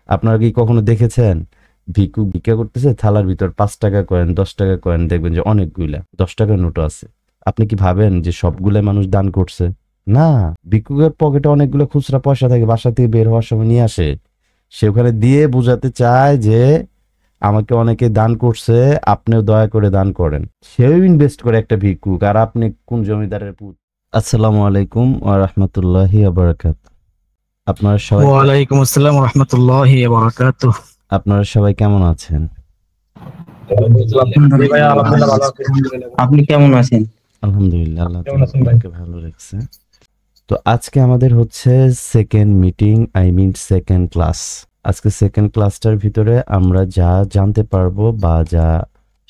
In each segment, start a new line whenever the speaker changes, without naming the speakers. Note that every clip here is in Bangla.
আপনারা কি কখনো দেখেছেন ভিক্ষুক ভিক্ষা করতেছে, থালার ভিতর 5 টাকা কয়েন 10 টাকা কয়েন দেখবেন যে অনেকগুলা 10 টাকার নোটও আছে। আপনি কি ভাবেন যে সবগুলাই মানুষ দান করছে? না, ভিক্ষুকের পকেটে অনেকগুলো খুচরা পয়সা থাকে, বাসা থেকে বের হওয়ার সময় নিয়ে আসে। সে ওখানে দিয়ে বোঝাতে চায় যে আমাকে অনেকে দান করছে, আপনিও দয়া করে দান করেন। সেও ইনভেস্ট করে একটা ভিক্ষুক, আর আপনি কোন জমিদারের পুত। আসসালামু আলাইকুম ওয়া রাহমাতুল্লাহি ওয়া বারাকাতুহু। আপনারা সবাই
ওয়ালাইকুম আসসালাম রহমতুল্লাহি ওয়া বারাকাতুহু।
আপনারা সবাই কেমন আছেন?
আপনি কেমন আছেন?
আলহামদুলিল্লাহ, আল্লাহ তাআলা আমাকে ভালো রাখছে। তো আজকে আমাদের হচ্ছে second meeting, I mean second class. আজকে সেকেন্ড ক্লাসটার ভিতরে আমরা যা জানতে পারবো বা যা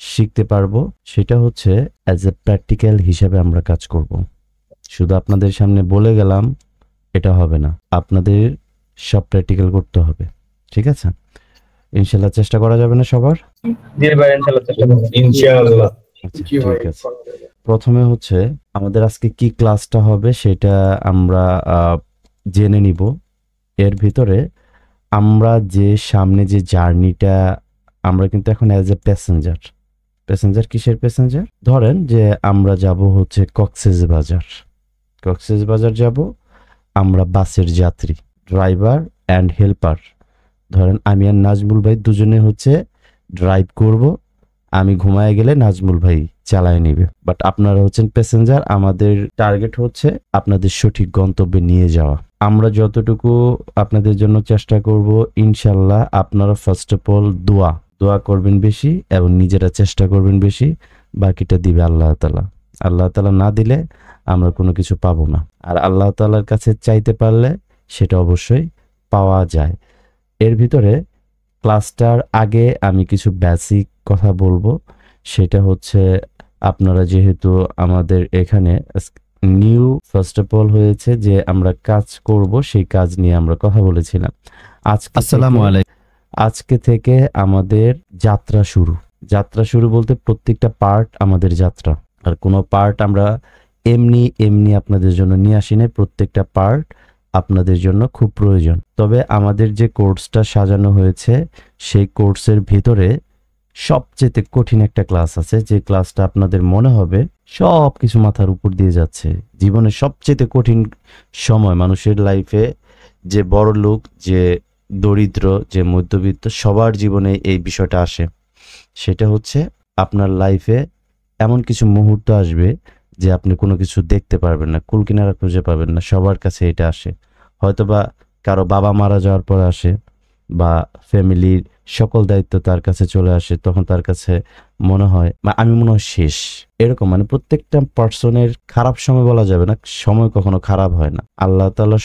শিখতে পারবো সেটা হচ্ছে অ্যাজ এ প্র্যাকটিক্যাল হিসাবে আমরা কাজ করব। শুধু আপনাদের সামনে বলে গেলাম এটা হবে না, আপনাদের সব প্র্যাকটিক্যাল করতে হবে। ঠিক আছে? ইনশাল্লাহ চেষ্টা করা যাবে না সবার?
জি ভাই, ইনশাআল্লাহ চেষ্টা করব। ইনশাআল্লাহ।
আচ্ছা, ঠিক আছে। প্রথমে হচ্ছে আমাদের আজকে কি ক্লাসটা হবে সেটা আমরা জেনে নিব। এর ভিতরে আমরা যে সামনে যে জার্নিটা, আমরা কিন্তু এখন অ্যাজ এ প্যাসেঞ্জার। প্যাসেঞ্জার কিসের প্যাসেঞ্জার? ধরেন যে আমরা যাব হচ্ছে কক্সবাজার। কক্সবাজার যাব, আমরা বাসের যাত্রী, ড্রাইভার অ্যান্ড হেল্পার। ধরেন আমি আর নাজমুল ভাই দুজনে হচ্ছে ড্রাইভ করব, আমি ঘুমায় গেলে নাজমুল ভাই চালায় নিবে। বাট আপনারা হচ্ছেন প্যাসেঞ্জার, আমাদের টার্গেট হচ্ছে আপনাদের সঠিক গন্তব্যে নিয়ে যাওয়া। আমরা যতটুকু আপনাদের জন্য চেষ্টা করব, ইনশাল্লাহ আপনারা ফার্স্ট অফ অল দোয়া করবেন বেশি এবং নিজেরা চেষ্টা করবেন বেশি, বাকিটা দিবে আল্লাহ তাআলা। আল্লাহ তাআলা না দিলে আমরা কোনো কিছু পাবো না, আর আল্লাহ তাআলার কাছে চাইতে পারলে সেটা অবশ্যই পাওয়া যায়। এর ভিতরে ক্লাসটার আগে আমি কিছু বেসিক কথা বলবো। সেটা হচ্ছে আপনারা যেহেতু আমাদের এখানে নিউ ফার্স্ট অফ অল হয়েছে যে আমরা কাজ করব, সেই কাজ নিয়ে আমরা কথা বলেছিলাম। আজকে থেকে আমাদের যাত্রা শুরু বলতে প্রত্যেকটা পার্ট আমাদের যাত্রা। আর কোনো পার্ট আমরা এমনি আপনাদের জন্য নিয়ে আসি নাই, প্রত্যেকটা পার্ট আপনাদের জন্য খুব প্রয়োজন। তবে আমাদের যে কোর্সটা সাজানো হয়েছে সেই কোর্সের ভিতরে সবচেয়ে কঠিন একটা ক্লাস আছে, যে ক্লাসটা আপনাদের মনে হবে সব কিছু মাথার উপর দিয়ে যাচ্ছে। জীবনের সবচেয়ে কঠিন সময় মানুষের লাইফে, যে বড় লোক, যে দরিদ্র, যে মধ্যবিত্ত, সবার জীবনে এই বিষয়টা আসে। সেটা হচ্ছে আপনার লাইফে এমন কিছু মুহূর্ত আসবে যে আপনি কোনো কিছু দেখতে পারবেন না, কুল কিনারা খুঁজে পাবেন না। সবার কাছে এটা আসে, হয়তোবা কারো বাবা মারা যাওয়ার পর আসে, বা ফ্যামিলির সকল দায়িত্ব তার কাছে চলে আসে, তখন তার কাছে মনে হয় আমি মনে হয় শেষ। এরকম মানে প্রত্যেকটা পার্সনের খারাপ সময় বলা যাবে না, সময় কখনো খারাপ হয় না। আল্লাহ তাআলার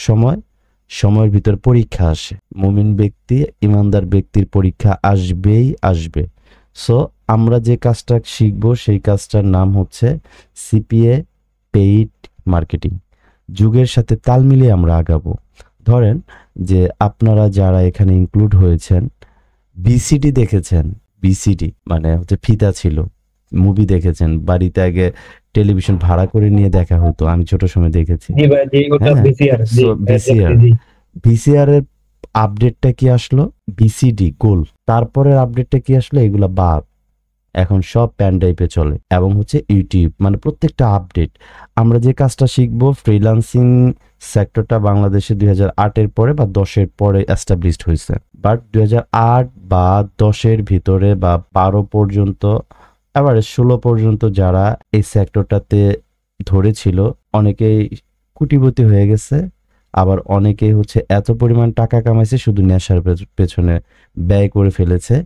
সময়ের ভিতর পরীক্ষা আসে। মুমিন ব্যক্তি, ইমানদার ব্যক্তির পরীক্ষা আসবেই আসবে। সো আমরা যে কাজটা শিখবো সেই কাজটার নাম হচ্ছে সিপিএ পেইড মার্কেটিং। যুগের সাথে তাল মিলিয়ে আমরা আগাবো। ধরেন যে আপনারা যারা এখানে ইনক্লুড হয়েছেন, বিসিডি দেখেছেন। বিসিডি মানে হচ্ছে ফিতা ছিল, মুভি দেখেছেন, বাড়িতে আগে টেলিভিশন ভাড়া করে নিয়ে দেখা হতো, আমি ছোট সময় দেখেছি। ভিসিআর এর আপডেটটা কি আসলো? ভিসিডি গোল। তারপরের আপডেটটা কি আসলো? এগুলা বাদ। এখন সব প্যান ড্রাইভে চলে, এবং হচ্ছে ইউটিউব, মানে প্রত্যেকটা আপডেট। আমরা যে কাজটা শিখবো, ফ্রিল্যান্সিং সেক্টরটা বাংলাদেশে 2008-এর পরে বা 10-এর পরে এস্টাবলিশড হয়েছে। বাট 2008 বা 10-এর ভিতরে বা 12 পর্যন্ত, আবার 16 পর্যন্ত যারা এই সেক্টরটাতে ধরেছিল, অনেকেই কোটিপতি হয়ে গেছে, আবার অনেকেই হচ্ছে এত পরিমাণ টাকা কামাইছে শুধু নেশার পেছনে ব্যয় করে ফেলেছে।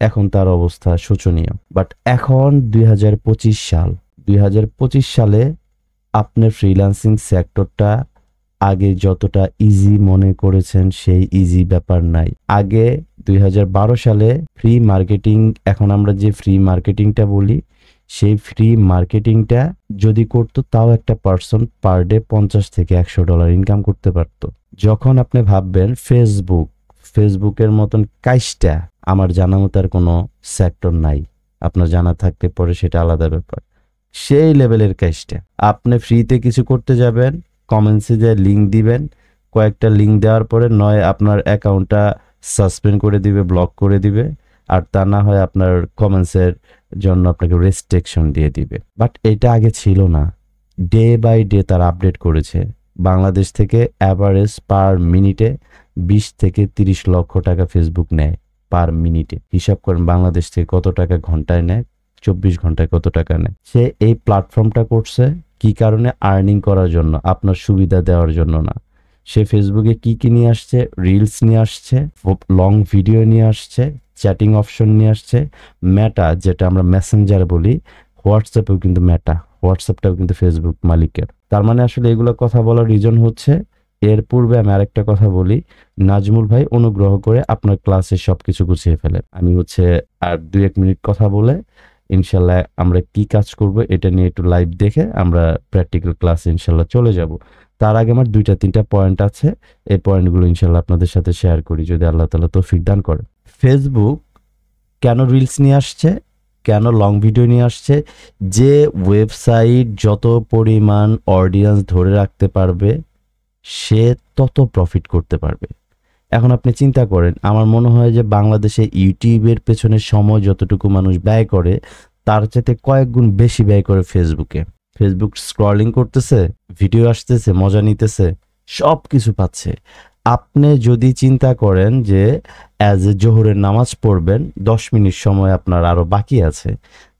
এখন তার অবস্থা শোচনীয়। বাট এখন 2025 সালে আপনার ফ্রিল্যান্সিং সেক্টরটা আগে যতটা ইজি মনে করেছেন সেই ইজি ব্যাপার নাই। আগে 2012 সালে ফ্রি মার্কেটিং, এখন আমরা যে ফ্রি মার্কেটিংটা বলি, সেই ফ্রি মার্কেটিংটা যদি করতো তাও একটা পার্সন পার ডে $50 থেকে $100 ইনকাম করতে পারতো। যখন আপনি ভাববেন ফেসবুকের মতন কাজটা আমার জানা মতো আর কোনো সেক্টর নাই, আপনার জানা থাকতে পরে সেটা আলাদা ব্যাপার। সেই লেভেলের কাজটা আপনি ফ্রিতে কিছু করতে যাবেন, কমেন্টসে যে লিঙ্ক দিবেন, কয়েকটা লিঙ্ক দেওয়ার পরে নয় আপনার অ্যাকাউন্টটা সাসপেন্ড করে দিবে, ব্লক করে দিবে, আর তা না হয় আপনার কমেন্টসের জন্য আপনাকে রেস্ট্রিকশন দিয়ে দিবে। বাট এটা আগে ছিল না, ডে বাই ডে তারা আপডেট করেছে। বাংলাদেশ থেকে অ্যাভারেজ পার মিনিটে 20 থেকে 30 লক্ষ টাকা ফেসবুক নেয় পার মিনিটে। হিসাব করেন বাংলাদেশ থেকে কত টাকা ঘন্টায় নেয়, 24 ঘন্টায় কত টাকা নেয়। সে এই প্ল্যাটফর্মটা করছে কি কারণে? আর্নিং করার জন্য, আপনার সুবিধা দেওয়ার জন্য না। সে ফেসবুকে কি কি নিয়ে আসছে? রিলস নিয়ে আসছে, লং ভিডিও নিয়ে আসছে, চ্যাটিং অপশন নিয়ে আসছে, মেটা যেটা আমরা মেসেঞ্জার বলি, হোয়াটসঅ্যাপেও কিন্তু মেটা, হোয়াটসঅ্যাপটাও কিন্তু ফেসবুক মালিকের। তার মানে আসলে এগুলো কথা বলার রিজন হচ্ছে, এর পূর্বে আমি আরেকটা কথা বলি, নাজমুল ভাই অনুগ্রহ করে আপনার ক্লাসে সবকিছু গুছিয়ে ফেলেন। আমি হচ্ছে আর 2-1 মিনিট কথা বলে ইনশাল্লাহ আমরা কি কাজ করব এটা নিয়ে একটু লাইভ দেখে আমরা প্র্যাকটিক্যাল ক্লাসে ইনশাল্লাহ চলে যাব। তার আগে আমার 2-3টা পয়েন্ট আছে, এই পয়েন্টগুলো ইনশাল্লাহ আপনাদের সাথে শেয়ার করি যদি আল্লাহ তাআলা তৌফিক দান করে। ফেসবুক কেন রিলস নিয়ে আসছে, কেন লং ভিডিও নিয়ে আসছে? যে ওয়েবসাইট যত পরিমাণ অডিয়েন্স ধরে রাখতে পারবে সে তত প্রফিট করতে পারবে। এখন আপনি চিন্তা করেন, আমার মনে হয় যে বাংলাদেশে ইউটিউবের পেছনে সময় যতটুকু মানুষ ব্যয় করে তার চাইতে কয়েক গুণ বেশি ব্যয় করে ফেসবুকে। ফেসবুক স্ক্রলিং করতেছে, ভিডিও আসতেছে, মজা নিতেছে, সব কিছু পাচ্ছে। আপনি যদি চিন্তা করেন যে অ্যাজ এ জোহরের নামাজ পড়বেন, 10 মিনিট সময় আপনার আরো বাকি আছে,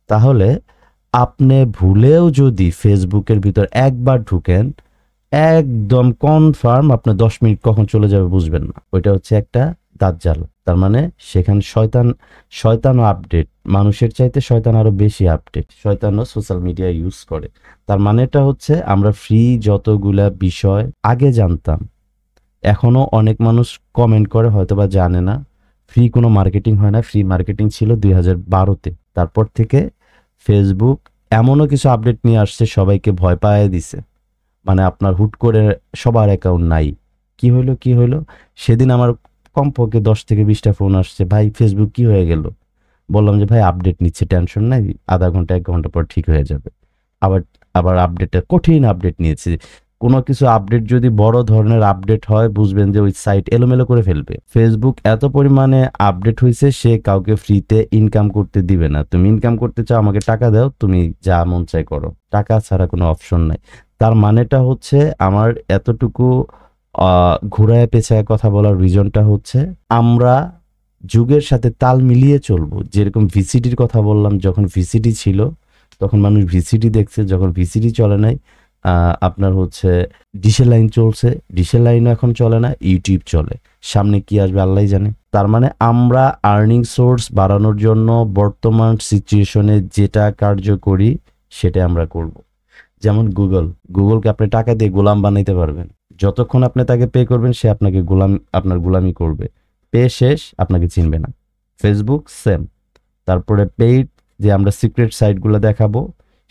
তাহলে আপনি ভুলেও যদি ফেসবুকের ভিতর একবার ঢুকেন, একদম কনফার্ম আপনার 10 মিনিট কখন চলে যাবে বুঝবেন না। ওইটা হচ্ছে একটা দাজ্জাল। তার মানে সেখানে শয়তানও আপডেট, মানুষের চাইতে শয়তান আরো বেশি আপডেট, শয়তানও সোশ্যাল মিডিয়া ইউজ করে। তার মানেটা হচ্ছে আমরা ফ্রি যতগুলা বিষয় আগে জানতাম, এখনো অনেক মানুষ কমেন্ট করে হয়তো বা জানে না, ফ্রি কোনো মার্কেটিং হয় না। ফ্রি মার্কেটিং ছিল 2012-তে। তারপর থেকে ফেসবুক এমনও কিছু আপডেট নিয়ে আসছে সবাইকে ভয় পাইয়ে দিছে। মানে আপনার হুট করে সবার অ্যাকাউন্ট নাই, কি হইলো? সেদিন আমার কমপক্ষে 10 থেকে 20টা ফোন আসছে, ভাই ফেসবুক কি হয়ে গেল? বললাম যে ভাই আপডেট নিচ্ছে, টেনশন নাই, আধা ঘন্টা 1 ঘন্টা পর ঠিক হয়ে যাবে। আবার আবার আপডেটটা কঠিন আপডেট নিয়েছে। কোনো কিছু আপডেট যদি বড় ধরনের আপডেট হয় বুঝবেন যে ওই সাইট এলোমেলো করে ফেলবে। ফেসবুক এত পরিমাণে আপডেট হয়েছে, সে কাউকে ফ্রিতে ইনকাম করতে দিবে না। তুমি ইনকাম করতে চাও, আমাকে টাকা দাও, তুমি যা মন চাই করো, টাকা ছাড়া কোনো অপশন নাই। তার মানেটা হচ্ছে, আমার এতটুকু ঘুরায় পেঁচায় কথা বলার রিজনটা হচ্ছে, আমরা যুগের সাথে তাল মিলিয়ে চলবো। যেরকম ভিসিডির কথা বললাম, যখন ভিসিডি ছিল তখন মানুষ ভিসিডি দেখছে, যখন ভিসিডি চলে নাই আপনার হচ্ছে ডিশের লাইন চলছে, ডিশের লাইনও এখন চলে না, ইউটিউব চলে। সামনে কি আসবে আল্লাহই জানে। তার মানে আমরা আর্নিং সোর্স বাড়ানোর জন্য বর্তমান সিচুয়েশনে যেটা কার্যকরী সেটা আমরা করব। যেমন গুগলকে আপনি টাকা দিয়ে গোলাম বানাইতে পারবেন। যতক্ষণ আপনি তাকে পে করবেন সে আপনাকে আপনার গোলামি করবে, পে শেষ আপনাকে চিনবে না। Facebook same. তারপরে পেইড যে আমরা সিক্রেট সাইটগুলো দেখাবো,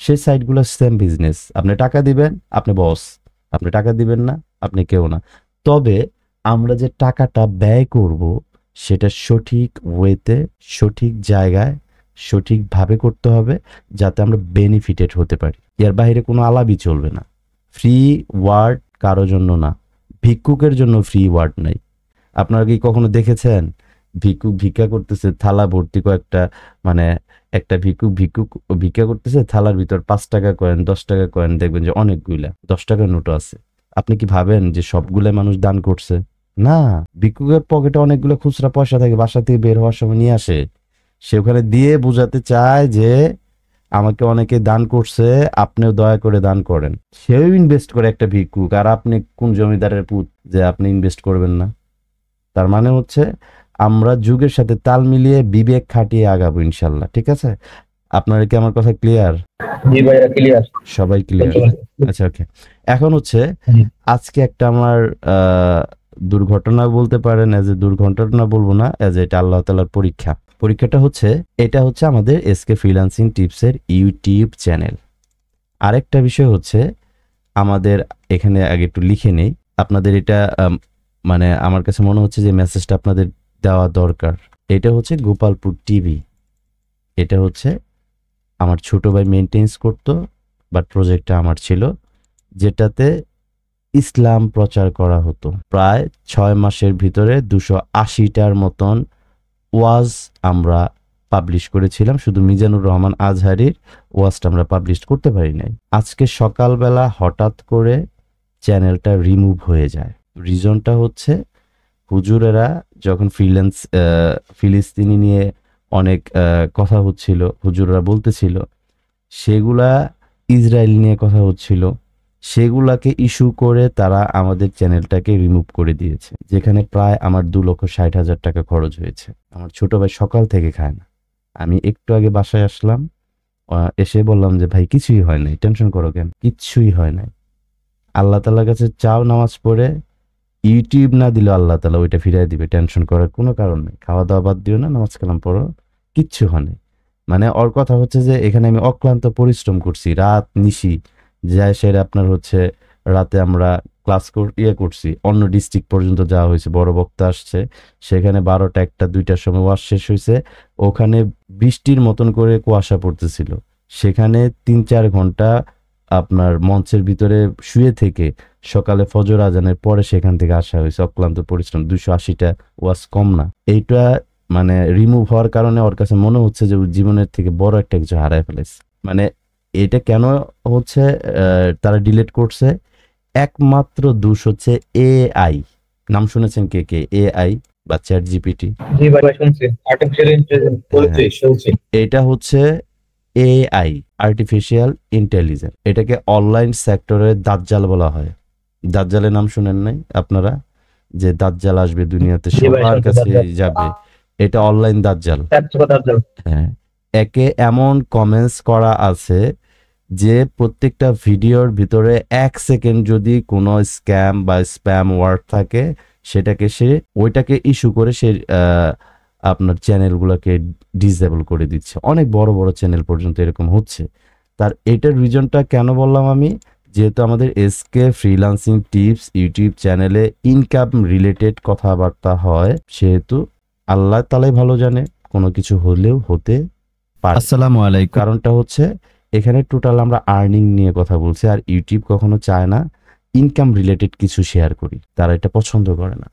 সেই সাইটগুলো সেম বিজনেস। আপনি টাকা দিবেন, আপনি বস, আপনি টাকা দিবেন না, আপনি কেউ না। তবে আমরা যে টাকাটা ব্যয় করব সেটা সঠিক ওয়েতে, সঠিক জায়গায়, সঠিকভাবে করতে হবে, যাতে আমরা বেনিফিটেড হতে পারি। এর বাইরে কোনো আলাপই চলবে না। ফ্রি ওয়ার্ড কারো জন্য না, ভিক্ষুকের জন্য ফ্রি ওয়ার্ড নাই। আপনারা কি কখনো দেখেছেন ভিক্ষুক ভিক্ষা করতেছে, থালা ভর্তি কয়েকটা, মানে একটা ভিক্ষুক ভিক্ষা করতেছে, থালার ভিতর 5 টাকা কয়েন, 10 টাকা কয়েন, দেখবেন যে অনেকগুলা 10 টাকার নোটও আছে। আপনি কি ভাবেন যে সবগুলা মানুষ দান করছে? না, ভিক্ষুকের পকেটে অনেকগুলো খুচরা পয়সা থাকে, বাসা থেকে বের হওয়ার সময় নিয়ে আসে। সে ওখানে দিয়ে বোঝাতে চায় যে আমাকে অনেকে দান করছে, আপনিও দয়া করে দান করেন। সেও ইনভেস্ট করে একটা ভিক্ষুক, আর আপনি কোন জমিদারের পুত যে আপনি ইনভেস্ট করবেন না? তার মানে হচ্ছে আমরা যুগের সাথে তাল মিলিয়ে বিবেক খাটিয়ে আগাবো ইনশাল্লাহ। ঠিক আছে? আপনারা কি আমার কথা ক্লিয়ার?
জি ভাইয়া ক্লিয়ার।
সবাই ক্লিয়ার? আচ্ছা, ওকে। এখন হচ্ছে আজকে একটা আমার দুর্ঘটনা বলতে পারেন, এজ এ দুর্ঘটনা বলবো না, এজ এটা আল্লাহ তাআলার পরীক্ষা। পরীক্ষাটা হচ্ছে, এটা হচ্ছে আমাদের এসকে ফ্রিল্যান্সিং টিপসের ইউটিউব চ্যানেল। আরেকটা বিষয় হচ্ছে, আমাদের এখানে আগে একটু লিখে নেই, আপনাদের এটা মানে আমার কাছে মনে হচ্ছে যে মেসেজটা আপনাদের দেওয়া দরকার। এটা হচ্ছে গোপালপুর টিভি। এটা হচ্ছে আমার ছোট ভাই মেনটেন্স করতো, বাট প্রজেক্টটা আমার ছিল, যেটাতে ইসলাম প্রচার করা হতো। প্রায় 6 মাসের ভিতরে 280টার মতন ওয়াজ আমরা পাবলিশ করেছিলাম। শুধু মিজানুর রহমান আজহারির ওয়াজটা আমরা পাবলিশ করতে পারি নাই। আজকে সকালবেলা হঠাৎ করে চ্যানেলটা রিমুভ হয়ে যায়। রিজনটা হচ্ছে হুজুরেরা যখন ফিলিস্তিনি নিয়ে অনেক কথা হচ্ছিল, হুজুররা বলতেছিল, সেগুলা ইসরায়েল নিয়ে কথা হচ্ছিল, সেগুলাকে ইস্যু করে তারা আমাদের চ্যানেলটাকে রিমুভ করে দিয়েছে, যেখানে প্রায় আমার 2,60,000 টাকা খরচ হয়েছে। আমার ছোট ভাই সকাল থেকে খায় না। আমি একটু আগে বাসায় আসলাম, এসে বললাম যে ভাই কিছুই হয় নাই, টেনশন করো কেন, কিচ্ছুই হয় নাই। আল্লাহ তাআলার কাছে চাও, নামাজ পড়ে ইউটিউব না দিলেও আল্লাহ তাআলা ওইটা ফিরিয়ে দিবে, টেনশন করার কোনো কারণ নেই। খাওয়া দাওয়া বাদ দিও না, নামাজ কালাম পড়ো, কিচ্ছু হয় নাই। মানে ওর কথা হচ্ছে যে এখানে আমি অক্লান্ত পরিশ্রম করছি, রাত নিশি যায় সেরে আপনার হচ্ছে রাতে আমরা ক্লাস করছি, অন্য ডিস্ট্রিক্ট পর্যন্ত যাওয়া হয়েছে, বড় বক্তা আসছে, সেখানে 12টা 1টা 2টার সময় ওয়াজ শেষ হয়েছে। ওখানে বৃষ্টির মতন করে কুয়াশা পড়তেছিল, সেখানে 3-4 ঘন্টা আপনার মঞ্চের ভিতরে শুয়ে থেকে সকালে ফজর আজানের পরে সেখান থেকে আসা হয়েছে, অক্লান্ত পরিশ্রম। 280টা ওয়াজ কম না। এইটা মানে রিমুভ হওয়ার কারণে ওর কাছে মনে হচ্ছে যে ওর জীবনের থেকে বড় একটা কিছু হারায় ফেলেছে। মানে এটা কেন হচ্ছে তারা ডিলিট করছে, একমাত্র দোষ হচ্ছে এআই। নাম শুনেছেন কে কে এআই বা চ্যাট জিপিটি?
জি ভাই শুনছি, আর্টিফিশিয়াল ইন্টেলিজেন্স বলছি, শুনছি।
এটা হচ্ছে এআই, আর্টিফিশিয়াল ইন্টেলিজেন্স। এটাকে অনলাইন সেক্টরে দাজ্জাল বলা হয়। দাজ্জালের নাম শুনেন নাই আপনারা? যে দাজ্জাল আসবে দুনিয়াতে,
জি ভাই,
সবার
শুনছি
কাছে
দাজ্জাল।
যাবে, এটা অনলাইন দাজ্জাল।
দাজ্জাল।
হ্যাঁ, একে এমন কমেন্টস করা আছে যে প্রত্যেকটা ভিডিওর ভিতরে 1 সেকেন্ড যদি কোনো স্ক্যাম বা স্প্যাম ওয়ার্ড থাকে, সেটাকে সে ওইটাকে ইস্যু করে সে আপনার চ্যানেলগুলোকে ডিসেবল করে দিচ্ছে। অনেক বড় বড় চ্যানেল পর্যন্ত এরকম হচ্ছে। তার এটার রিজনটা কেন বললাম আমি, যেহেতু আমাদের এসকে ফ্রিল্যান্সিং টিপস ইউটিউব চ্যানেলে ইনকাম রিলেটেড কথাবার্তা হয়, সেহেতু আল্লাহ তাআলাই ভালো জানে কোনো কিছু হলেও হতে পারে।
আসসালামু আলাইকুম।
কারণটা হচ্ছে এখানে টোটাল আমরা আর্নিং নিয়ে কথা বলছি, আর ইউটিউব কখনো চায় না ইনকাম রিলেটেড কিছু শেয়ার করি, তারা এটা পছন্দ করে না।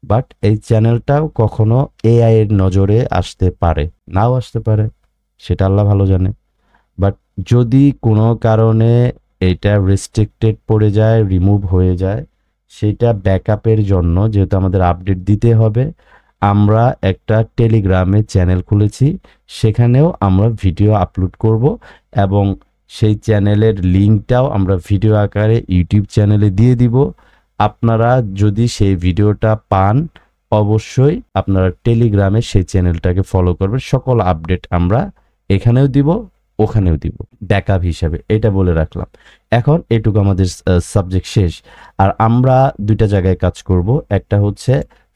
বাট এই চ্যানেলটাও কখনো এআই এর নজরে আসতে পারে, নাও আসতে পারে, সেটা আল্লাহ ভালো জানে। বাট যদি কোনো কারণে এটা রেস্ট্রিক্টেড পড়ে যায়, রিমুভ হয়ে যায়, সেটা ব্যাকআপের জন্য যেহেতু আমাদের আপডেট দিতে হবে, আমরা একটা টেলিগ্রামে চ্যানেল খুলেছি, সেখানেও আমরা ভিডিও আপলোড করব এবং সেই চ্যানেলের লিঙ্কটাও আমরা ভিডিও আকারে ইউটিউব চ্যানেলে দিয়ে দিব। আপনারা যদি সেই ভিডিওটা পান, অবশ্যই আপনারা টেলিগ্রামে সেই চ্যানেলটাকে ফলো করবেন। সকল আপডেট আমরা এখানেও দিব, ওখানেও দিব, ব্যাকআপ হিসাবে, এটা বলে রাখলাম। এখন এটুকু আমাদের সাবজেক্ট শেষ। আর আমরা 2টা জায়গায় কাজ করব। একটা হচ্ছে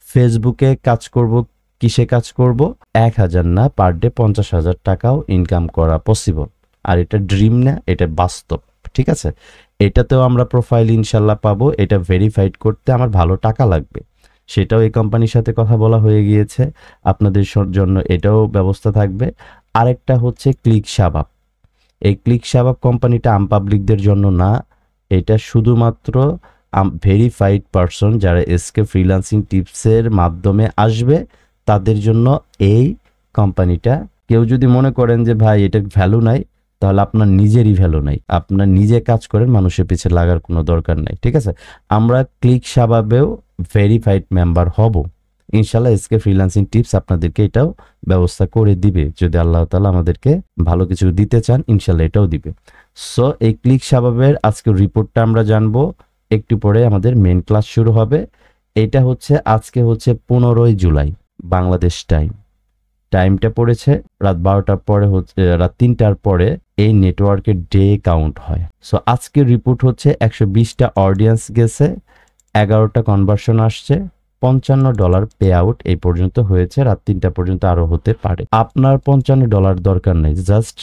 ফেসবুকে কাজ করব। কিসে কাজ করব? 1,000 না, পার ডে 50,000 টাকাও ইনকাম করা পসিবল। আর এটা ড্রিম না, এটা বাস্তব, ঠিক আছে? এটাতেও আমরা প্রোফাইল ইনশাল্লাহ পাবো। এটা ভেরিফাইড করতে আমার ভালো টাকা লাগবে, সেটাও এই কোম্পানির সাথে কথা বলা হয়ে গিয়েছে। আপনাদের জন্য এটাও ব্যবস্থা থাকবে। আরেকটা হচ্ছে ক্লিক শাবাব। এই ক্লিক শাবাব কোম্পানিটা আমপাবলিকদের জন্য না, এটা শুধুমাত্র ভেরিফাইড পারসন যারা এসকে ফ্রিল্যান্সিং টিপসের মাধ্যমে আসবে তাদের জন্য এই কোম্পানিটা। কেউ যদি মনে করেন যে ভাই এটা ভ্যালু নাই, তাহলে আপনার নিজেরই ভ্যালু নাই। আপনার নিজে কাজ করেন, মানুষের পিছে লাগার কোনো দরকার নাই, ঠিক আছে? আমরা ক্লিক শাবাবেও ভেরিফাইড মেম্বার হব ইনশাল্লাহ। এসকে ফ্রিল্যান্সিং টিপস আপনাদেরকে এটাও ব্যবস্থা করে দিবে, যদি আল্লাহ তাআলা আমাদেরকে ভালো কিছু দিতে চান, ইনশাল্লাহ এটাও দিবে। সো এই ক্লিক শাবাবের আজকে রিপোর্টটা আমরা জানবো, একটু পরে আমাদের মেন ক্লাস শুরু হবে। এটা হচ্ছে আজকে হচ্ছে 15 জুলাই বাংলাদেশ টাইমটা পড়েছে রাত 12টার পরে, হচ্ছে রাত 3টার পরে এই নেটওয়ার্কের ডে কাউন্ট হয়। সো আজকের রিপোর্ট হচ্ছে 120টা অডিয়েন্স গেছে, 11টা কনভার্সন আসছে, $55 পে আউট এই পর্যন্ত হয়েছে। রাত 3টা পর্যন্ত আরো হতে পারে। আপনার $55 দরকার নেই, জাস্ট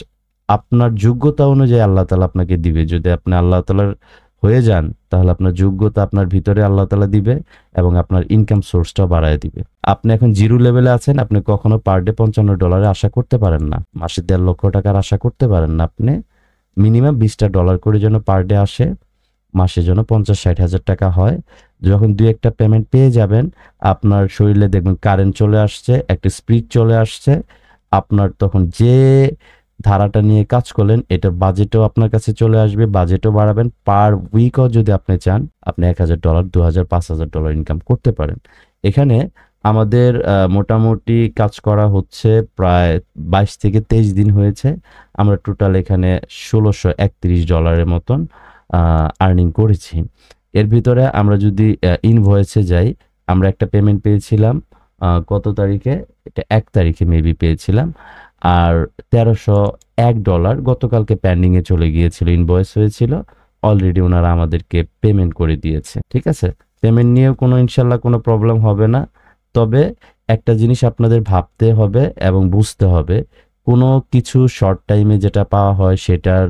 আপনার যোগ্যতা অনুযায়ী আল্লাহ তাআলা আপনাকে দিবে। যদি আপনি আল্লাহ তাআলার হয়ে যান, তাহলে আপনার যোগ্যতা আপনার ভিতরে আল্লাহ তাআলা দিবে এবং আপনার ইনকাম সোর্সটাও বাড়ায় দিবে। আপনি এখন জিরো লেভেলে আছেন, আপনি কখনো পার ডে $55 আশা করতে পারেন না, মাসে 1.5 লক্ষ টাকার আশা করতে পারেন না। আপনি মিনিমাম $20 করে যেন পার ডে আসে, মাসে যেন 50-60 হাজার টাকা হয়। যখন 2-একটা পেমেন্ট পেয়ে যাবেন, আপনার শরীরে দেখবেন কারেন্ট চলে আসছে, একটা স্পিড চলে আসছে। আপনার তখন যে ধারাটা নিয়ে কাজ করলেন এটার বাজেটও আপনার কাছে চলে আসবে, বাজেটও বাড়াবেন। পার উইকও যদি আপনি চান, আপনি $1,000, $2,000, $5,000 ইনকাম করতে পারেন। এখানে আমাদের মোটামুটি কাজ করা হচ্ছে প্রায় 22 থেকে 23 দিন হয়েছে। আমরা টোটাল এখানে $1,631 মতন আর্নিং করেছি। এর ভিতরে আমরা যদি ইনভয়েসে যাই, আমরা একটা পেমেন্ট পেয়েছিলাম কত তারিখে, এটা 1 তারিখে মেবি পেয়েছিলাম। আর $1,301 গতকালকে পেন্ডিংয়ে চলে গিয়েছিল, ইনভয়েস হয়েছিল, অলরেডি ওনারা আমাদেরকে পেমেন্ট করে দিয়েছে। ঠিক আছে, পেমেন্ট নিয়েও কোনো ইনশাল্লাহ কোনো প্রবলেম হবে না। তবে একটা জিনিস আপনাদের ভাবতে হবে এবং বুঝতে হবে, কোনো কিছু শর্ট টাইমে যেটা পাওয়া হয় সেটার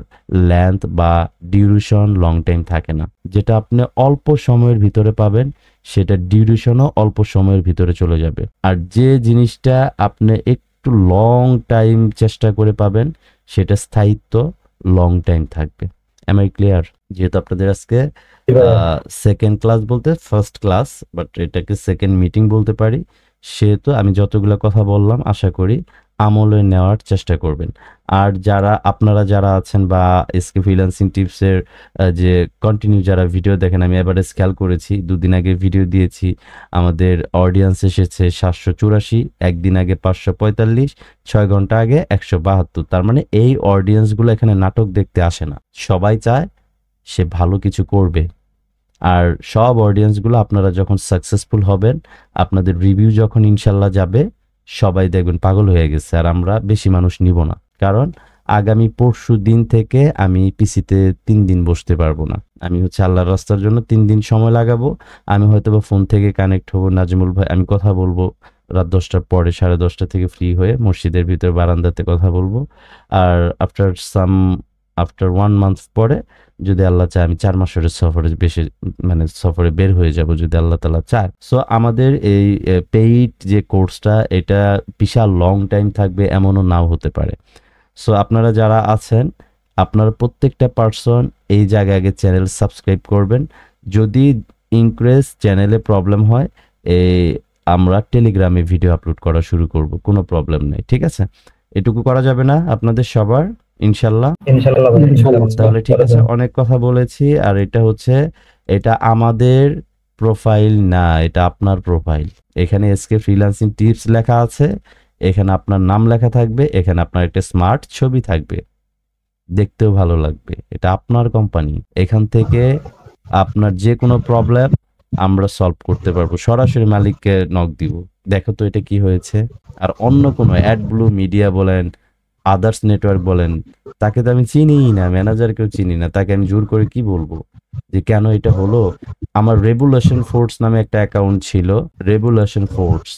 লেন্থ বা ডিউরেশন লং টাইম থাকে না। যেটা আপনি অল্প সময়ের ভিতরে পাবেন সেটা ডিউরেশনও অল্প সময়ের ভিতরে চলে যাবে। আর যে জিনিসটা আপনি একটু লং টাইম চেষ্টা করে পাবেন সেটা স্থায়িত্ব লং টাইম থাকবে। Am I clear? যেহেতু আপনাদের আজকে সেকেন্ড ক্লাস বলতে ফার্স্ট ক্লাস, বাট এটাকে সেকেন্ড মিটিং বলতে পারি, সেহেতু আমি যতগুলো কথা বললাম আশা করি আমলে নেওয়ার চেষ্টা করবেন। আর আপনারা যারা আছেন বা এসকে ফ্রিল্যান্সিং টিপসের যে কন্টিনিউ যারা ভিডিও দেখেন, আমি এভারেজ খেয়াল করেছি, 2 দিন আগে ভিডিও দিয়েছি, আমাদের অডিয়েন্স এসেছে 784, একদিন আগে 545, 6 ঘন্টা আগে 172। তার মানে এই অডিয়েন্সগুলো এখানে নাটক দেখতে আসে না, সবাই চায় সে ভালো কিছু করবে। আর সব অডিয়েন্সগুলো আপনারা যখন সাকসেসফুল হবেন, আপনাদের রিভিউ যখন ইনশাল্লাহ যাবে, সবাই দেখবেন পাগল হয়ে গেছে। আর আমরা বেশি মানুষ নিব না, কারণ আগামী পরশু দিন থেকে আমি পিসিতে 3 দিন বসতে পারবো না। আমি আল্লাহর রাস্তার জন্য 3 দিন সময় লাগাবো। আমি হয়তো বা ফোন থেকে কানেক্ট হবো, নাজমুল ভাই আমি কথা বলবো রাত 10টার পরে, 10:30 থেকে ফ্রি হয়ে মসজিদের ভিতর বারান্দাতে কথা বলবো। আর আফটার 1 মান্থ পরে যদি আল্লাহ চায় আমি 4 মাসের সফরে বের হয়ে যাব যদি আল্লাহ তাআলা চায়। সো আমাদের এই পেইড যে কোর্সটা, এটা বিশাল লং টাইম থাকবে এমনও নাও হতে পারে। সো আপনারা যারা আছেন, আপনারা প্রত্যেকটা পার্সন এই জায়গায় আগে চ্যানেল সাবস্ক্রাইব করবেন। যদি ইনক্রেস চ্যানেলে প্রবলেম হয়, আমরা টেলিগ্রামে ভিডিও আপলোড করা শুরু করব, কোনো প্রবলেম নেই। ঠিক আছে, এটুকু করা যাবে না আপনাদের সবার ইনশাল্লাহ? তাহলে ঠিক আছে, অনেক কথা বলেছি। আর এটা আমাদের প্রোফাইল না, এটা আপনার প্রোফাইল। এখানে এসকে ফ্রিল্যান্সিং টিপস লেখা আছে, এখানে আপনার নাম লেখা থাকবে, এখানে আপনার একটা স্মার্ট ছবি থাকবে, দেখতেও ভালো লাগবে। এটা আপনার কোম্পানি, এখান থেকে আপনার যে কোনো প্রবলেম আমরা সলভ করতে পারবো। সরাসরি মালিককে নক দিব, দেখো তো এটা কি হয়েছে। আর অন্য কোনো অ্যাডব্লু মিডিয়া বলেন, আদার্স নেটওয়ার্ক বলেন, তাকে তো আমি চিনিই না, ম্যানেজারকেও চিনি না, তাকে আমি জোর করে কি বলবো যে কেন এটা হলো? আমার রেভুলেশন ফোর্স নামে একটা অ্যাকাউন্ট ছিল, রেভুলেশন ফোর্স,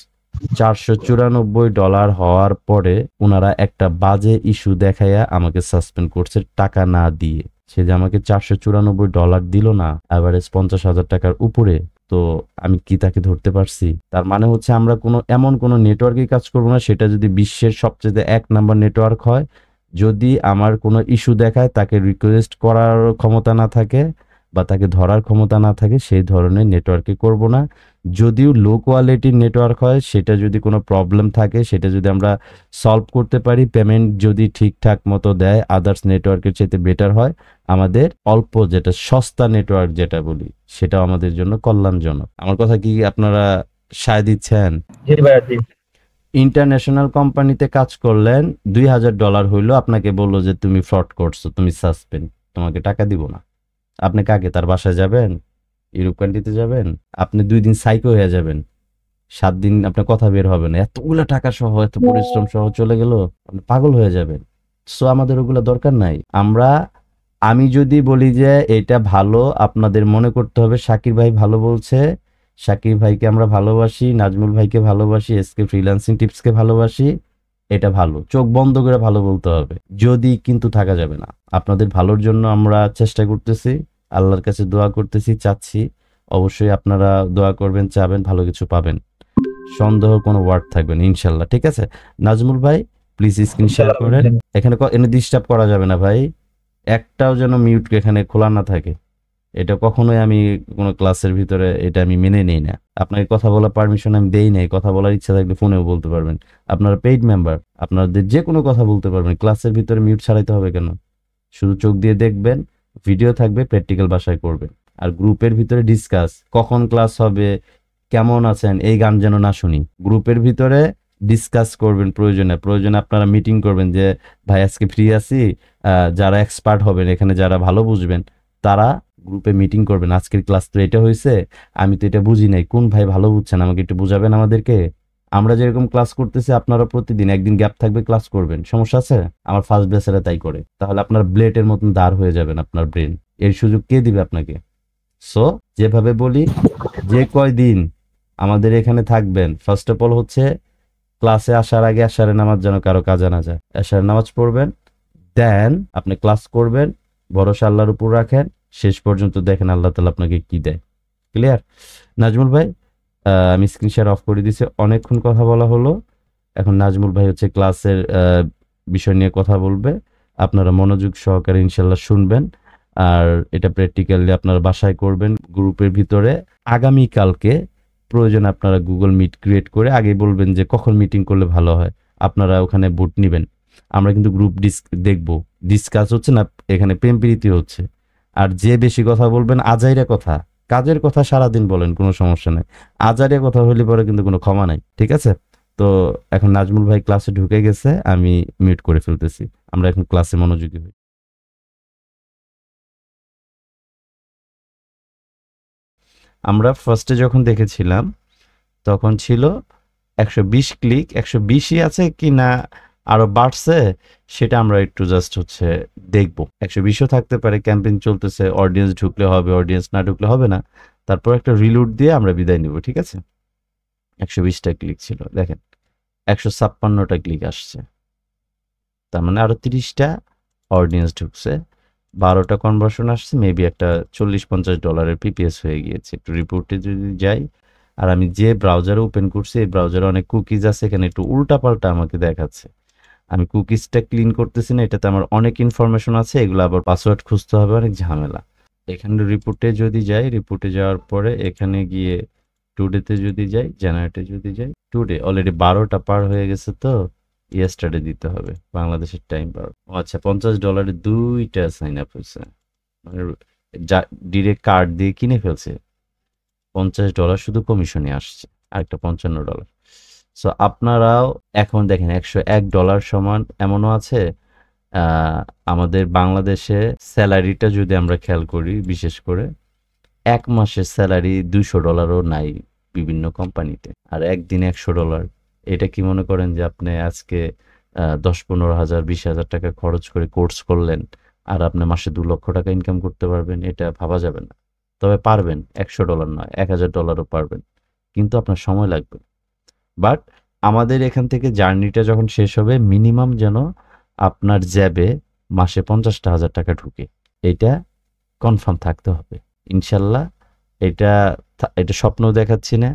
$494 হওয়ার পরে ওনারা একটা বাজে ইস্যু দেখাইয়া আমাকে সাসপেন্ড করছে টাকা না দিয়ে। সে যে আমাকে $494 দিল না, অ্যাভারেজ 50,000 টাকার উপরে, তো আমি কি তাকে ধরতে পারছি? তার মানে আমরা এমন কোনো নেটওয়ার্কে কাজ করবো না সেটা যদি বিশ্বের সবচেয়ে 1 নাম্বার নেটওয়ার্ক হয়, যদি আমার কোনো ইস্যু দেখায় তাকে রিকোয়েস্ট করার ক্ষমতা না থাকে বা তাকে ধরার ক্ষমতা না থাকে, সেই ধরনের নেটওয়ার্কে করব না। যদিও লো কোয়ালিটির নেটওয়ার্ক হয়, সেটা যদি কোনো প্রবলেম থাকে, সেটা যদি আমরা সলভ করতে পারি, পেমেন্ট যদি ঠিকঠাক মতো দেয়, আদার্স নেটওয়ার্কের চাইতে বেটার হয়, আমাদের অল্প যেটা সস্তা নেটওয়ার্ক যেটা বলি, সেটাও আমাদের জন্য কল্যাণজনক। আমার কথা কি আপনারা সায় দিচ্ছেন? ইন্টারন্যাশনাল কোম্পানিতে কাজ করলেন, $2,000 হইলো, আপনাকে বললো যে তুমি ফ্রড করছো, তুমি সাসপেন্ড, তোমাকে টাকা দিব না। আপনি কাকে তার বাসায় যাবেন? ইউরোপ কান্ট্রিতে যাবেন? আপনি 2 দিন সাইকো হয়ে যাবেন, 7 দিন আপনার কথা বের হবে না, এতগুলো টাকা সহ, এত পরিশ্রম সহ চলে গেল, আপনি পাগল হয়ে যাবেন। সো আমাদের ওগুলো দরকার নাই। আমি যদি বলি যে এটা ভালো, আপনাদের মনে করতে হবে শাকির ভাই ভালো বলছে, শাকির ভাইকে আমরা ভালোবাসি, নাজমুল ভাইকে ভালোবাসি, এসকে ফ্রিল্যান্সিং টিপসকে ভালোবাসি, এটা ভালো, চোখ বন্ধ করে ভালো বলতে হবে, যদি কিন্তু থাকা যাবে না। আপনাদের ভালোর জন্য আমরা চেষ্টা করতেছি, আল্লাহর কাছে দোয়া করতেছি, চাচ্ছি, অবশ্যই আপনারা দোয়া করবেন, চাবেন, ভালো কিছু পাবেন, সন্দেহ কোনো ওয়ার্ড থাকবে না ইনশাল্লাহ। ঠিক আছে, নাজমুল ভাই প্লিজ স্ক্রিন শেয়ার করেন। এখানে ডিস্টার্ব করা যাবে না ভাই, একটাও যেন মিউট এখানে খোলা না থাকে। এটা কখনোই আমি কোনো ক্লাসের ভিতরে এটা আমি মেনে নেই না। আপনাকে কথা বলার পারমিশন আমি দেই নাই। কথা বলার ইচ্ছা থাকলে ফোনেও বলতে পারবেন। আপনারা পেইড মেম্বার, আপনাদের যে কোনো কথা বলতে পারবেন। ক্লাসের ভিতরে মিউট ছাড়াইতে হবে কেন? শুধু চোখ দিয়ে দেখবেন, ভিডিও থাকবে, প্র্যাকটিক্যাল বাসায় করবেন। আর গ্রুপের ভিতরে ডিসকাস, কখন ক্লাস হবে, কেমন আছেন, এই গান যেন না শুনি। গ্রুপের ভিতরে ডিসকাস করবেন, প্রয়োজনে আপনারা মিটিং করবেন যে ভাই আজকে ফ্রি আছি, যারা এক্সপার্ট হবেন এখানে, যারা ভালো বুঝবেন, তারা গ্রুপে মিটিং করবেন। আজকের ক্লাস তো এটা হয়েছে, আমি তো এটা বুঝি নাই, কোন ভাই ভালো বুঝছেন আমাকে একটু বুঝাবেন আমাদেরকে। আমরা যেরকম ক্লাস করতেছি আপনারা প্রতিদিন একদিন গ্যাপ থাকবে ক্লাস করবেন, সমস্যা আছে? আমার ফার্স্ট ব্যাচেরা তাই করে। তাহলে আপনার ব্লেডের মতন দাঁড় হয়ে যাবেন আপনার ব্রেন। এর সুযোগ কে দিবে আপনাকে? সো যেভাবে বলি, যে কয়দিন আমাদের এখানে থাকবেন, ফার্স্ট অফ অল হচ্ছে ক্লাসে আসার আগে এশারের নামাজ যেন কারো কাজে না যায়। এশারের নামাজ পড়বেন, দেন আপনি ক্লাস করবেন, ভরসা আল্লাহর উপর রাখেন, শেষ পর্যন্ত দেখেন আল্লাহ তাআলা আপনাকে কি দেয়। ক্লিয়ার? নাজমুল ভাই, আমি স্ক্রিন শেয়ার অফ করে দিয়েছি। অনেকক্ষণ কথা বলা হলো। এখন নাজমুল ভাই হচ্ছে ক্লাসের বিষয় নিয়ে কথা বলবে। আপনারা মনোযোগ সহকারে ইনশাল্লাহ শুনবেন। আর এটা প্র্যাকটিক্যালি আপনারা বাসায় করবেন গ্রুপের ভিতরে। আগামীকালকে প্রয়োজন আপনারা গুগল মিট ক্রিয়েট করে আগেই বলবেন যে কখন মিটিং করলে ভালো হয়। আপনারা ওখানে ভোট নিবেন। আমরা কিন্তু গ্রুপ দেখব, ডিসকাস হচ্ছে না, এখানে প্রেম প্রীতি হচ্ছে। আর যে বেশি কথা বলবেন, আজাইরা কথা, কাজের কথা সারাদিন বলেন, কোনো সমস্যা নাই। আজাইরা কথা হলে পরে কিন্তু কোনো ক্ষমা নাই, ঠিক আছে? তো এখন নাজমুল ভাই ক্লাসে ঢুকে গেছে, আমি মিউট করে ফেলতেছি। আমরা এখন ক্লাসে মনোযোগী হই। আমরা ফার্স্টে যখন দেখেছিলাম তখন ছিল 120 ক্লিক, 120ই আছে কি না আরো বাড়ছে সেটা আমরা একটু জাস্ট হচ্ছে দেখব। 120ও থাকতে পারে, ক্যাম্পেইন চলতেছে, অডিয়েন্স ঢুকলে হবে, অডিয়েন্স না ঢুকলে হবে না। তারপর একটা রিলোড দিয়ে আমরা বিদায় নিব, ঠিক আছে? 120টা ক্লিক ছিল, দেখেন 156টা ক্লিক আসছে, তার মানে আরো 30টা অডিয়েন্স ঢুকছে, 12টা কনভার্সন আসছে, মেবি একটা $40-50 পিপিএস হয়ে গিয়েছে। একটু রিপোর্টে যদি যাই, আর আমি যে ব্রাউজারে ওপেন করছি এই ব্রাউজারে অনেক কুকিজ আছে, এখানে একটু উল্টাপাল্টা আমাকে দেখাচ্ছে। আমি কুকিজটা ক্লিন করতেছি না, এটাতে আমার অনেক ইনফরমেশন আছে, এগুলো আবার পাসওয়ার্ড খুঁজতে হবে, অনেক ঝামেলা। এখানে রিপোর্টে যদি যাই, রিপোর্টে যাওয়ার পরে এখানে গিয়ে টুডেতে যদি যাই, জেনারেটে যদি যাই, টুডে অলরেডি 12টা পার হয়ে গেছে, তো ইয়েস্টারডে দিতে হবে বাংলাদেশের টাইম পার। আচ্ছা, $50 2টা সাইন আপ হয়েছে, মানে ডিরেক্ট কার্ড দিয়ে কিনে ফেলছে। $50 শুধু কমিশনে আসছে, আর একটা $55। সো আপনারাও এখন দেখেন $101 সমান এমনও আছে। আমাদের বাংলাদেশে স্যালারিটা যদি আমরা খেয়াল করি, বিশেষ করে এক মাসের স্যালারি $200ও নাই বিভিন্ন কোম্পানিতে, আর একদিন $100। এটা কি মনে করেন যে আপনি আজকে 10-15 হাজার 20,000 টাকা খরচ করে কোর্স করলেন আর আপনি মাসে $2 লক্ষ ইনকাম করতে পারবেন? এটা ভাবা যাবে না। তবে পারবেন, $100 নয়, $1,000ও পারবেন, কিন্তু আপনার সময় লাগবে। বাট আমাদের এখান থেকে জার্নিটা যখন শেষ হবে, মিনিমাম যেন আপনার জ্যাবে মাসে 50,000 টাকা ঢুকে, এটা কনফার্ম থাকতে হবে ইনশাল্লাহ। এটা এটা স্বপ্ন দেখাচ্ছি না,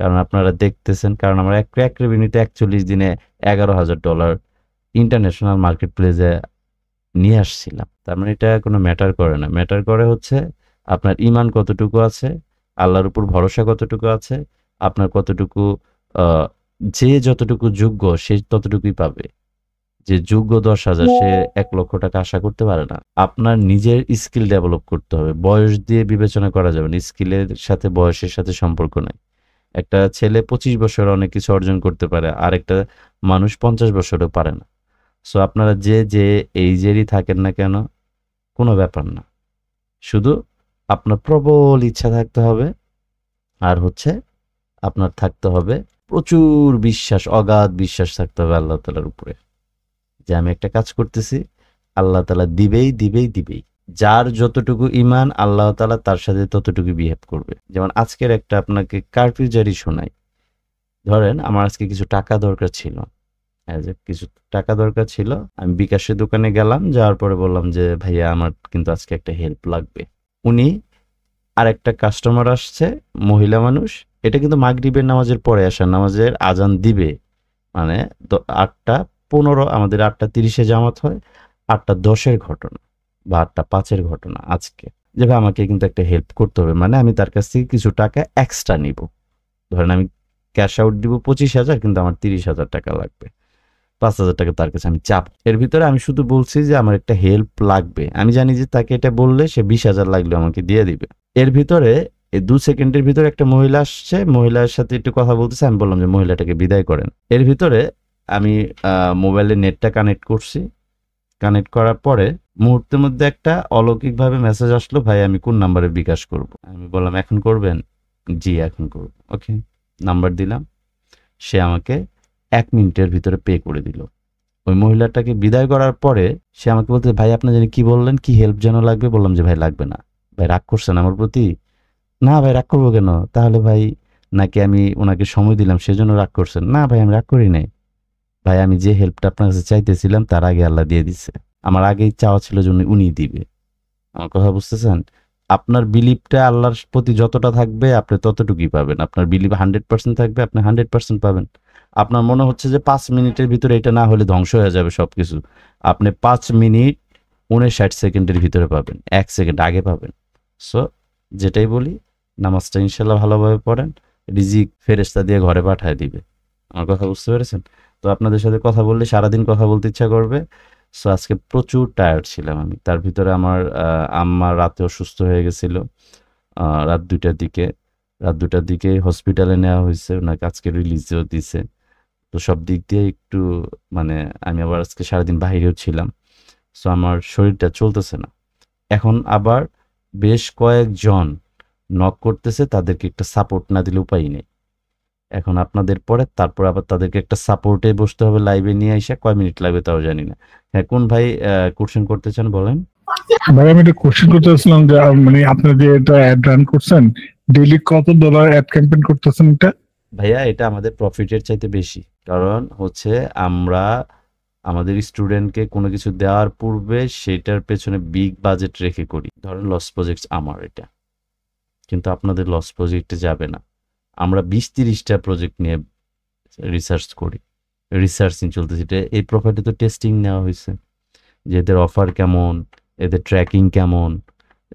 কারণ আপনারা দেখতেছেন, কারণ আমরা ক্র্যাক রেভিনিউতে 41 দিনে $11,000 ইন্টারন্যাশনাল মার্কেট প্লেসে নিয়ে আসছিলাম। তার মানে এটা কোনো ম্যাটার করে না, ম্যাটার করে হচ্ছে আপনার ইমান কতটুকু আছে, আল্লাহর উপর ভরসা কতটুকু আছে, আপনার কতটুকু যে যতটুকু যোগ্য সে ততটুকুই পাবে। যে যোগ্য 10,000 সে $1 লক্ষ আশা করতে পারে না। আপনার নিজের স্কিল ডেভেলপ করতে হবে, বয়স দিয়ে বিবেচনা করা যাবে না, স্কিলের সাথে বয়সের সাথে সম্পর্ক নাই। একটা ছেলে 25 বছর অনেক কিছু অর্জন করতে পারে, আর একটা মানুষ 50 বছরও পারে না। সো আপনারা যে এইজেরই থাকেন না কেন, কোনো ব্যাপার না, শুধু আপনার প্রবল ইচ্ছা থাকতে হবে, আর হচ্ছে আপনার থাকতে হবে প্রচুর বিশ্বাস, অগাধ বিশ্বাস থাকতে হবে আল্লাহ তাআলার উপরে, যে আমি একটা কাজ করতেছি, আল্লাহ তাআলা দিবেই দিবেই দিবেই। যার যতটুকু ইমান, আল্লাহ তাআলা তার সাথে ততটুকু বিহেভ করবে। যেমন আজকের একটা আপনাকে কারফিউজারি শোনাই। ধরেন আমার আজকে কিছু টাকা দরকার ছিল, কিছু টাকা দরকার ছিল, আমি বিকাশের দোকানে গেলাম, যাওয়ার পরে বললাম যে ভাইয়া আমার কিন্তু আজকে একটা হেল্প লাগবে। উনি আরেকটা কাস্টমার আসছে, মহিলা মানুষ, এটা কিন্তু মাগরিবের নামাজের পরে আসা, নামাজের আজান দিবে, মানে 8:15, আমাদের 8:30-এ জামাত হয়, 8:10-এর ঘটনা বা 8:05-এর ঘটনা আজকে। যে ভাই আমাকে কিন্তু একটা হেল্প করতে হবে, মানে আমি তার কাছ থেকে কিছু টাকা এক্সট্রা নিব। ধরেন আমি ক্যাশ আউট দিব 25,000, কিন্তু আমার 30,000 টাকা লাগবে, 5,000 টাকা তার কাছে আমি চাপ। এর ভিতরে আমি শুধু বলছি যে আমার একটা হেল্প লাগবে, আমি জানি যে তাকে এটা বললে সে 20,000 লাগলে আমাকে দিয়ে দিবে। এর ভিতরে এই 2 সেকেন্ডের ভিতরে একটা মহিলা আসছে, মহিলার সাথে একটু কথা বলতেছে, আমি বললাম যে মহিলাটাকে বিদায় করেন। এর ভিতরে আমি মোবাইলে নেটটা কানেক্ট করছি, কানেক্ট করার পরে মুহূর্তের মধ্যে একটা অলৌকিকভাবে মেসেজ আসলো, ভাই আমি কোন নাম্বারে বিকাশ করব। আমি বললাম এখন করবেন? জি এখন করব। ওকে, নাম্বার দিলাম, সে আমাকে 1 মিনিটের ভিতরে পে করে দিল। ওই মহিলাটাকে বিদায় করার পরে সে আমাকে বলতে, ভাই আপনি জানি কি বললেন, কি হেল্প যেন লাগবে? বললাম যে ভাই লাগবে না। ভাই রাগ করছেন আমার প্রতি? না ভাই রাগ করবো কেন? তাহলে ভাই নাকি আমি ওনাকে সময় দিলাম সেজন্য রাগ করছেন? না ভাই আমি রাগ করি নাই। ভাই আমি যে হেল্পটা আপনার কাছে চাইতেছিলাম তার আগে আল্লাহ দিয়ে দিছে। আমার আগেই চাওয়া ছিল যে উনি দিবে। আমার কথা বুঝতেছেন? আপনার বিলিভটা আল্লাহর প্রতি যতটা থাকবে আপনি ততটুকুই পাবেন। আপনার বিলিভ 100% থাকবে, আপনি 100% পাবেন। আপনার মনে হচ্ছে যে 5 মিনিটের ভিতরে এটা না হলে ধ্বংস হয়ে যাবে সবকিছু, আপনি 5 মিনিট 59 সেকেন্ডের ভিতরে পাবেন, 1 সেকেন্ড আগে পাবেন। সো যেটাই বলি, নামাজটা ইনশাল্লাহ ভালোভাবে পড়েন, রিজিক ফেরেশতা দিয়ে ঘরে পাঠায় দিবে। আমার কথা বুঝতে পেরেছেন? তো আপনাদের সাথে কথা বললে সারাদিন কথা বলতে ইচ্ছা করবে। সো আজকে প্রচুর টায়ার্ড ছিলাম আমি। তার ভিতরে আমার আম্মা রাতে অসুস্থ হয়ে গেছিল। রাত 2টার দিকে, রাত 2টার দিকে হসপিটালে নেওয়া হয়েছে, ওনাকে আজকে রিলিজও দিছে। তো সব দিক দিয়ে একটু মানে আমি আবার আজকে সারাদিন বাইরেও ছিলাম। সো আমার শরীরটা চলতেছে না। এখন আবার বেশ কয়েকজন নক করতেছে, তাদেরকে একটা সাপোর্ট না দিলে উপায় নেই। এখন আপনাদের পরে তারপর আবার তাদেরকে একটা সাপোর্টে বসতে হবে, লাইভে নিয়ে আইসা কয় মিনিট লাগবে তাও জানি না। হ্যাঁ, কোন ভাই কোশ্চেন করতে চান বলেন।
ভাই আমি একটা কোশ্চেন করতেছিলাম যে মানে আপনি যে এটা অ্যাড রান করছেন, ডেইলি কত ডলার অ্যাড ক্যাম্পেইন করতেছেন এটা?
ভাইয়া এটা আমাদের প্রফিটের চাইতে বেশি, কারণ হচ্ছে আমরা আমাদের স্টুডেন্টকে কোনো কিছু দেওয়ার পূর্বে সেটার পেছনে বিগ বাজেট রেখে করি। ধরেন লস প্রজেক্ট আমার এটা, কিন্তু আপনাদের লস প্রজেক্টে যাবে না। আমরা 20-30টা প্রজেক্ট নিয়ে রিসার্চ করি, রিসার্চিং চলতেছে। এটা এই প্রোফাইলে তো টেস্টিং নেওয়া হয়েছে যে এদের অফার কেমন, এদের ট্র্যাকিং কেমন।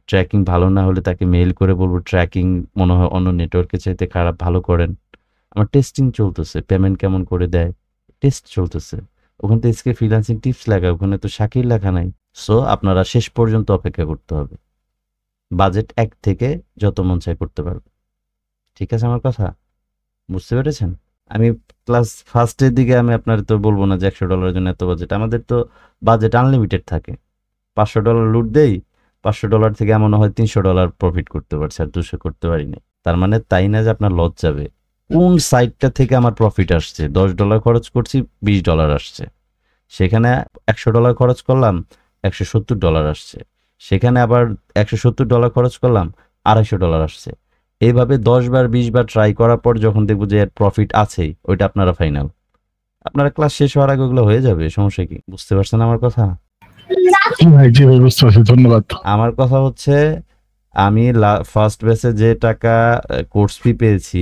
ট্র্যাকিং ভালো না হলে তাকে মেইল করে বলবো ট্র্যাকিং মনে হয় অন্য নেটওয়ার্কের চাইতে খারাপ, ভালো করেন। আমার টেস্টিং চলতেছে, পেমেন্ট কেমন করে দেয় টেস্ট চলতেছে। ওখানে তো এসকে ফ্রিল্যান্সিং টিপস লেখা, ওখানে তো শাকির লেখা নাই। সো আপনারা শেষ পর্যন্ত অপেক্ষা করতে হবে, বাজেট 1 থেকে যত মন চায় করতে পারবে। ঠিক আছে আমার কথা বুঝতে পেরেছেন? আমি ক্লাস ফার্স্টের দিকে আমি আপনার তো বলবো না যে $100 জন্য এত বাজেট, আমাদের তো বাজেট আনলিমিটেড থাকে। $500 লুট দেই, $500 থেকে এমন হয় $300 প্রফিট করতে পারছি, আর 200 করতে পারি না। তার মানে তাই না যে আপনার লস যাবে। কোন সাইটটা থেকে আমার প্রফিট আসছে? $10 খরচ করছি, $20 আসছে। সেখানে $100 খরচ করলাম, $170 আসছে। সেখানে আবার $170 খরচ করলাম, $250 আসছে। এইভাবে 10 বার 20 বার ট্রাই করার পর যখন দেখবো যে এর প্রফিট আছেই, ওইটা আপনারা ফাইনাল। আপনারা ক্লাস শেষ হওয়ার আগে ওগুলো হয়ে যাবে, সমস্যা কি? বুঝতে পারছেন আমার কথা?
জি ভাই বুঝতে পারছি, ধন্যবাদ।
আমার কথা হচ্ছে আমি ফার্স্ট ব্যাচে যে টাকা কোর্স ফি পেয়েছি,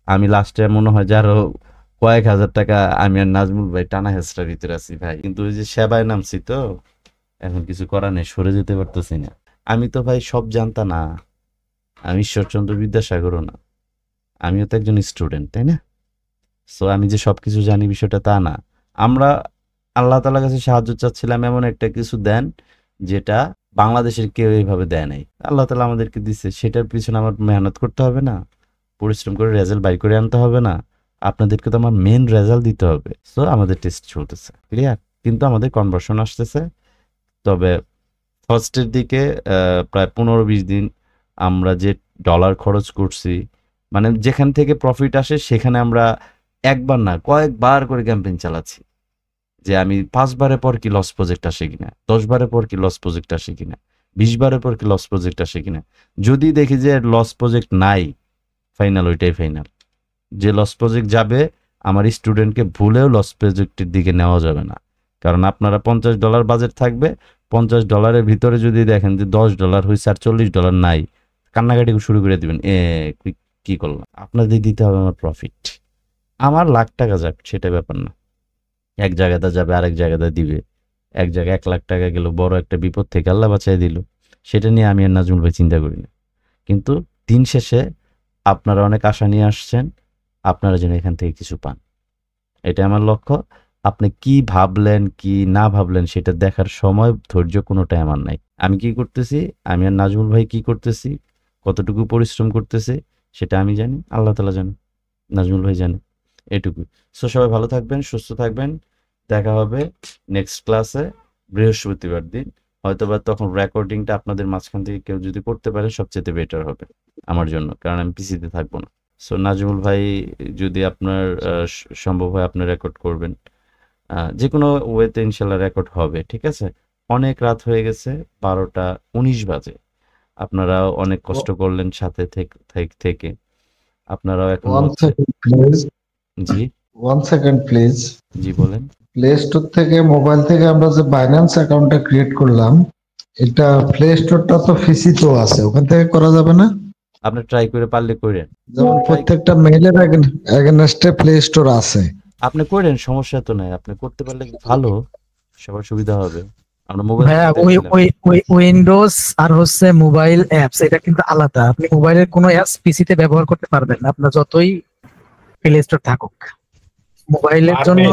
আমি লাস্টে মনে হয় যে আরো কয়েক হাজার টাকা আমি আর নাজমুল ভাই টানা হেসরার ভিতরে আছি ভাই। কিন্তু ওই যে সেবায় নামছি তো, এখন কিছু করার নেই, সরে যেতে পারতেছি না। আমি তো ভাই সব জানতা না, আমি ঈশ্বরচন্দ্র বিদ্যাসাগরও না, আমিও তো একজন স্টুডেন্ট, তাই না? সো আমি যে সবকিছু জানি বিষয়টা তা না। আমরা আল্লাহ তাআলার কাছে সাহায্য চাচ্ছিলাম, এমন একটা কিছু দেন যেটা বাংলাদেশের কেউ এইভাবে দেয় নাই। আল্লাহ তাআলা আমাদেরকে দিচ্ছে, সেটার পিছনে আমার মেহনত করতে হবে না? পরিশ্রম করে রেজাল্ট বাইর করে আনতে হবে না? আপনাদেরকে তো আমার মেন রেজাল্ট দিতে হবে। সো আমাদের টেস্ট চলতেছে, ক্লিয়ার? কিন্তু আমাদের কনভার্সন আসতেছে। তবে ফার্স্টের দিকে প্রায় 15-20 দিন আমরা যে ডলার খরচ করছি, মানে যেখান থেকে প্রফিট আসে সেখানে আমরা একবার না কয়েকবার করে ক্যাম্পেইন চালাচ্ছি যে আমি 5 বারের পর কি লস প্রজেক্ট আসে কিনা, 10 বারের পর কি লস প্রজেক্ট আসে কিনা, 20 বারের পর কি লস প্রজেক্ট আসে কিনা। যদি দেখি যে লস প্রজেক্ট নাই, ফাইনাল ওইটাই ফাইনাল। যে লস প্রজেক্ট যাবে, আমার স্টুডেন্টকে ভুলেও লস প্রজেক্টের দিকে নেওয়া যাবে না। কারণ আপনারা $50 বাজেট থাকবে, $50 ভিতরে যদি দেখেন যে $10 হয়েছে আর $40 নাই, কান্নাকাটি শুরু করে দিবেন, কি করলাম? আপনাদের দিতে হবে আমার প্রফিট। আমার লাখ টাকা যাক সেটা ব্যাপার না, এক জায়গাতে যাবে আরেক জায়গাতে দিবে। এক জায়গায় 1 লাখ টাকা গেল, বড় একটা বিপদ থেকে আল্লাহ বাঁচাই দিল। সেটা নিয়ে আমি আর নাজমুল ভাই চিন্তা করি না। কিন্তু দিন শেষে আপনারা অনেক আশা নিয়ে আসছেন, আপনারা যেন এখান থেকে কিছু পান, এটা আমার লক্ষ্য। আপনি কি ভাবলেন কি না ভাবলেন সেটা দেখার সময় ধৈর্য কোনোটাই আমার নাই। আমি কি করতেছি, আমি আর নাজমুল ভাই কি করতেছি, কতটুকু পরিশ্রম করতেছে সেটা আমি জানি, আল্লাহ তাআলা জানে, নাজমুল ভাই জানে, এটুকুই। সো সবাই ভালো থাকবেন, সুস্থ থাকবেন। দেখা হবে নেক্সট ক্লাসে বৃহস্পতিবার দিন। হয়তোবা তখন রেকর্ডিংটা আপনাদের মাঝখান থেকে কেউ যদি করতে পারে সবচেয়ে বেটার হবে আমার জন্য, কারণ আমি পিসিতে থাকবো না। সো নাজমুল ভাই যদি আপনার সম্ভব হয় আপনি রেকর্ড করবেন, যে কোনো ওয়েতে ইনশাল্লাহ রেকর্ড হবে, ঠিক আছে? অনেক রাত হয়ে গেছে, 12টা 19 বাজে। আপনারা অনেক কষ্ট করলেন সাথে থেকে, আপনারাও এখন
One
হচ্ছে
second, please.
G
1 second, please.
জি বলেন।
প্লে স্টোর থেকে মোবাইল থেকে আমরা যে বাইন্যান্স অ্যাকাউন্টটা ক্রিয়েট করলাম, এটা প্লে স্টোরটা তো ফিসিতেও আছে, ওখান থেকে করা যাবে না?
আপনি ট্রাই করে পারলে করেন,
যেমন প্রত্যেকটা মেইলের এগেনস্টে প্লে স্টোর আছে।
আপনি করেন, সমস্যা তো নাই। আপনি করতে পারলে ভালো, সবার সুবিধা হবে। আমরা মোবাইল
ভাইয়া ওই উইন্ডোজ আর হচ্ছে মোবাইল অ্যাপস এটা কিন্তু আলাদা। আপনি মোবাইলের কোনো অ্যাপস পিসিতে ব্যবহার করতে পারবেন না, আপনার যতই প্লে স্টোর থাকুক। মোবাইলের জন্য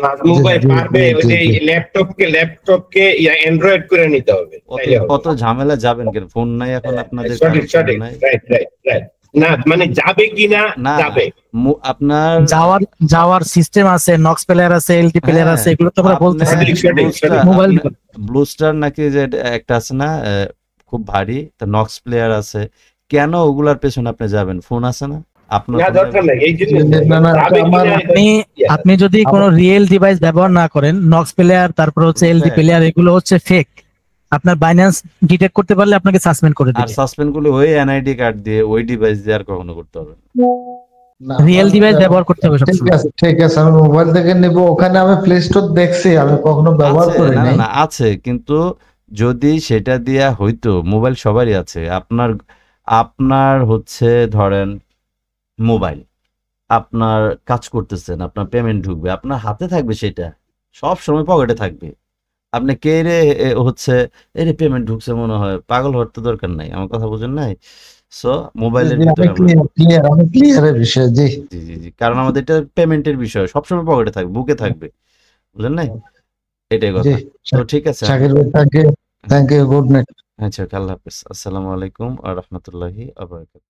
নাজমুল ভাই পারবে ওই যে ল্যাপটপকে অ্যান্ড্রয়েড করে নিতে হবে।
কত ঝামেলা যাবেন কেন? ফোন নাই এখন আপনাদের?
সঠিক রাইট। না মানে যাবে কিনা
না,
যাবে,
আপনার
যাওয়ার সিস্টেম আছে, নক্স প্লেয়ার আছে, এলটি প্লেয়ার আছে, এগুলো তো আমরা বলতেছি। মোবাইল
ব্লুস্টার নাকি যে একটা আছে না, খুব ভারী, তা নক্স প্লেয়ার আছে, কেন ওগুলার পেছনে আপনি যাবেন? ফোন আছে না আপনার?
আপনি যদি কোনো রিয়েল ডিভাইস ব্যবহার না করেন, নক্স প্লেয়ার তারপর হচ্ছে এলটি প্লেয়ার, এগুলো হচ্ছে ফেক। আপনার বাইন্যান্স ডিটেক্ট করতে পারলে আপনাকে সাসপেন্ড করে
আর
দিবে।
সাসপেন্ড করলে ওই এনআইডি কার্ড দিয়ে ওই ডিভাইস দিয়ে আর কখনো করতে হবে না।
রিয়েল ডিভাইস ব্যবহার করতে হবে সবসময়।
ঠিক আছে, আমি মোবাইল থেকে নেব, ওখানে আমি প্লে স্টোর দেখছি, আমি কখনো ব্যবহার
আছে,
করি নাই।
না আছে, কিন্তু যদি সেটা দিয়া হইতো, মোবাইল সবারই আছে। আপনার হচ্ছে ধরেন মোবাইল, আপনার কাজ করতেছেন, আপনার পেমেন্ট ঢুকবে, আপনার হাতে থাকবে, সেটা সব সময় পকেটে থাকবে। আপনি কে রে হচ্ছে এরে পেমেন্ট ঢুকছে মনে হয়, পাগল হওয়ার তো দরকার নাই, আমার কথা বুঝেন নাই? সো মোবাইলের ভিতরে
আমি ক্লিয়ারের বিষয় জি
জি, কারণ আমাদের এটা পেমেন্টের বিষয়, সবসময় পকেটে থাকবে, বুকে থাকবে, বুঝলেন নাই? এটাই কথা। তো ঠিক আছে,
শাকির ভাই, থ্যাংক ইউ, গুড নাইট।
আচ্ছা, আল্লাহ হাফেজ, আসসালামু আলাইকুম ওয়া রাহমাতুল্লাহি ওয়া বারাকাতুহু।